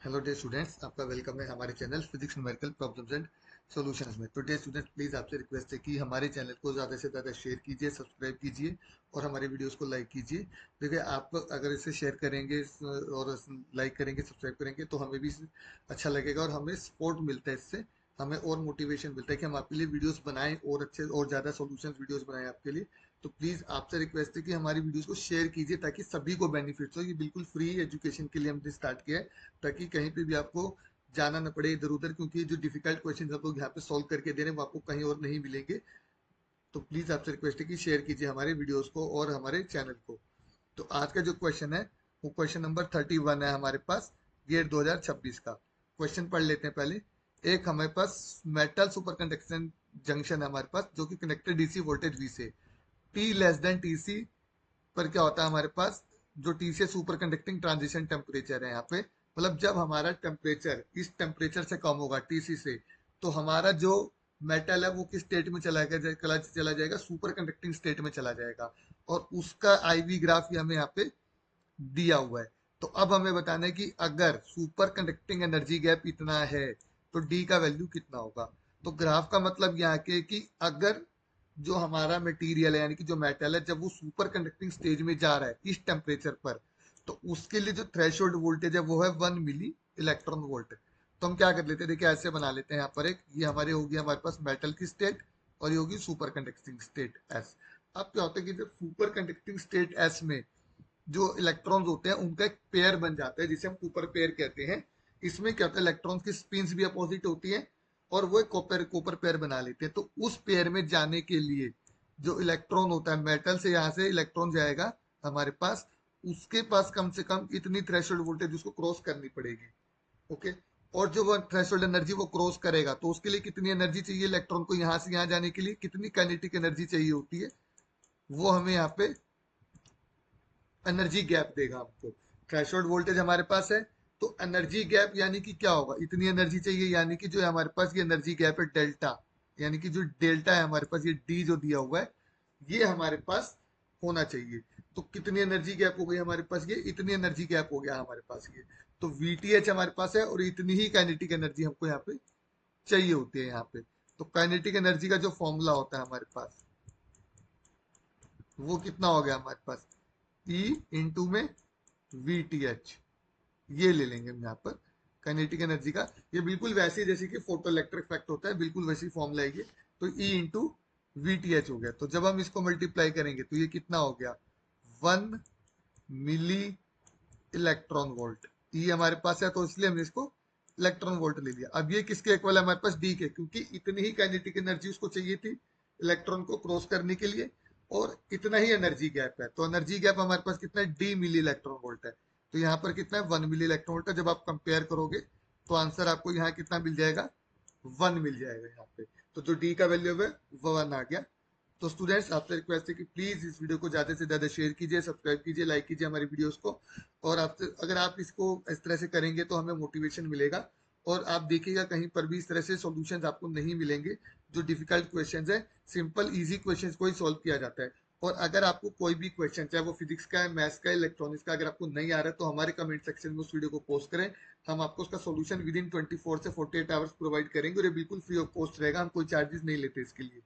Hello day students, आपका welcome है हमारे channel physics numerical problems and solutions में। तो डे स्टूडेंट्स, प्लीज़ आपसे रिक्वेस्ट है कि हमारे चैनल को ज़्यादा से ज़्यादा शेयर कीजिए, सब्सक्राइब कीजिए और हमारे वीडियोस को लाइक कीजिए। देखिए, आप अगर इसे शेयर करेंगे और लाइक करेंगे, सब्सक्राइब करेंगे तो हमें भी अच्छा लगेगा और हमें सपोर्ट मिलता है इससे। हमें और मोटिवेशन मिलता है कि हम आपके लिए वीडियोस बनाएं और अच्छे और ज़्यादा सॉल्यूशंस वीडियोस बनाएं आपके लिए। तो प्लीज़ आपसे रिक्वेस्ट है कि हमारी वीडियोस को शेयर कीजिए ताकि सभी को बेनिफिट्स हो। ये बिल्कुल फ्री एजुकेशन के लिए हमने स्टार्ट किया है, ताकि कहीं पे भी आपको जाना न पड़े इधर उधर, क्योंकि जो डिफिकल्ट क्वेश्चन हम लोग यहाँ पे सॉल्व करके दे रहे हैं वो आपको कहीं और नहीं मिलेंगे। तो प्लीज आपसे रिक्वेस्ट है कि शेयर कीजिए हमारे वीडियोस को और हमारे चैनल को। तो आज का जो क्वेश्चन है वो क्वेश्चन नंबर 31 है हमारे पास, गेट 2026 का। क्वेश्चन पढ़ लेते हैं पहले। एक हमारे पास मेटल सुपर कंडक्शन जंक्शन है हमारे पास, जो कि कनेक्टेड डीसी वोल्टेज वी से। टी लेस देन टीसी पर क्या होता है हमारे पास, जो टी से सुपर कंडक्टिंग ट्रांजिशन टेम्परेचर है यहाँ पे, मतलब जब हमारा टेम्परेचर इस टेम्परेचर से कम होगा टीसी से, तो हमारा जो मेटल है वो किस स्टेट में चला जाएगा, सुपर कंडक्टिंग स्टेट में चला जाएगा। और उसका आईवी ग्राफ हमें यहाँ पे दिया हुआ है। तो अब हमें बताना है कि अगर सुपर कंडक्टिंग एनर्जी गैप इतना है तो डी का वैल्यू कितना होगा। तो ग्राफ का मतलब यहाँ के कि अगर जो हमारा मटेरियल है यानी कि जो मेटल है, जब वो सुपर कंडक्टिंग स्टेज में जा रहा है इस टेम्परेचर पर, तो उसके लिए जो थ्रेशोल्ड वोल्टेज है वो है 1 मिली इलेक्ट्रॉन वोल्ट। तो हम क्या कर लेते हैं, देखिए ऐसे बना लेते हैं। यहाँ पर एक ये हमारे होगी हमारे पास मेटल की स्टेट और ये होगी सुपर कंडक्टिंग स्टेट एस। अब क्या होता है कि जब सुपर कंडक्टिंग स्टेट एस में जो इलेक्ट्रॉन्स होते हैं उनका एक पेयर बन जाता है जिसे हम कूपर पेयर कहते हैं। इसमें क्या होता है, इलेक्ट्रॉन्स की स्पिन्स भी अपोजिट होती है और वो एक कॉपर पेयर बना लेते हैं। तो उस पेयर में जाने के लिए जो इलेक्ट्रॉन होता है मेटल से, यहाँ से इलेक्ट्रॉन जाएगा हमारे पास, उसके पास कम से कम इतनी थ्रेशोल्ड वोल्टेज उसको क्रॉस करनी पड़ेगी। ओके। और जो वो थ्रेशोल्ड एनर्जी वो क्रॉस करेगा तो उसके लिए कितनी एनर्जी चाहिए, इलेक्ट्रॉन को यहाँ से यहाँ जाने के लिए कितनी काइनेटिक एनर्जी चाहिए होती है, वो हमें यहाँ पे एनर्जी गैप देगा आपको। थ्रेशोल्ड वोल्टेज हमारे पास है, तो एनर्जी गैप यानी कि क्या होगा, इतनी एनर्जी चाहिए, यानी कि जो हमारे पास ये एनर्जी गैप है डेल्टा, यानी कि जो डेल्टा है हमारे पास, ये डी जो दिया हुआ है, ये हमारे पास होना चाहिए। तो कितनी एनर्जी गैप हो गई हमारे पास, ये इतनी एनर्जी गैप हो गया हमारे पास ये। तो वीटीएच हमारे पास है और इतनी ही काइनेटिक एनर्जी हमको यहाँ पे चाहिए होती है यहाँ पे। तो काइनेटिक एनर्जी का जो फॉर्मूला होता है हमारे पास, वो कितना हो गया हमारे पास, ई इंटू में वी टी एच। ये ले लेंगे हम यहाँ पर काइनेटिक एनर्जी का। ये बिल्कुल वैसे ही जैसे कि फोटो इलेक्ट्रिक इफेक्ट होता है, बिल्कुल वैसी फॉर्मूला है ये। तो E into we T H हो गया। तो जब हम इसको मल्टीप्लाई करेंगे तो ये कितना हो गया, 1 मिली इलेक्ट्रॉन वोल्ट। ई हमारे पास है तो इसलिए हमने इसको इलेक्ट्रॉन वोल्ट ले लिया। अब ये किसके इक्वल है हमारे पास, डी के, क्योंकि इतनी ही काइनेटिक एनर्जी उसको चाहिए थी इलेक्ट्रॉन को क्रॉस करने के लिए और इतना ही एनर्जी गैप है। तो एनर्जी गैप हमारे पास कितना है, डी मिली इलेक्ट्रॉन वोल्ट है। तो यहाँ पर कितना है, 1 मिली इलेक्ट्रॉन वोल्ट है। जब आप कंपेयर करोगे तो आंसर आपको यहाँ कितना मिल जाएगा, 1 मिल जाएगा यहाँ पे। तो जो डी का वैल्यू है वो 1 आ गया। तो स्टूडेंट्स, आपसे रिक्वेस्ट है कि प्लीज इस वीडियो को ज्यादा से ज्यादा शेयर कीजिए, सब्सक्राइब कीजिए, लाइक कीजिए हमारी वीडियोस को। और आपसे अगर आप इसको इस तरह से करेंगे तो हमें मोटिवेशन मिलेगा। और आप देखिएगा कहीं पर भी इस तरह से सॉल्यूशंस आपको नहीं मिलेंगे। जो डिफिकल्ट क्वेश्चंस है, सिंपल इजी क्वेश्चंस को ही सॉल्व किया जाता है। और अगर आपको कोई भी क्वेश्चन, चाहे वो फिजिक्स का है, मैथ्स का है, इलेक्ट्रॉनिक्स का, अगर आपको नहीं आ रहा है तो हमारे कमेंट सेक्शन में उस वीडियो को पोस्ट करें। हम आपको उसका सोल्यूशन विद इन 24 से 48 आवर्स प्रोवाइड करेंगे और ये बिल्कुल फ्री ऑफ कॉस्ट रहेगा, हम कोई चार्जेस नहीं लेते इसके लिए।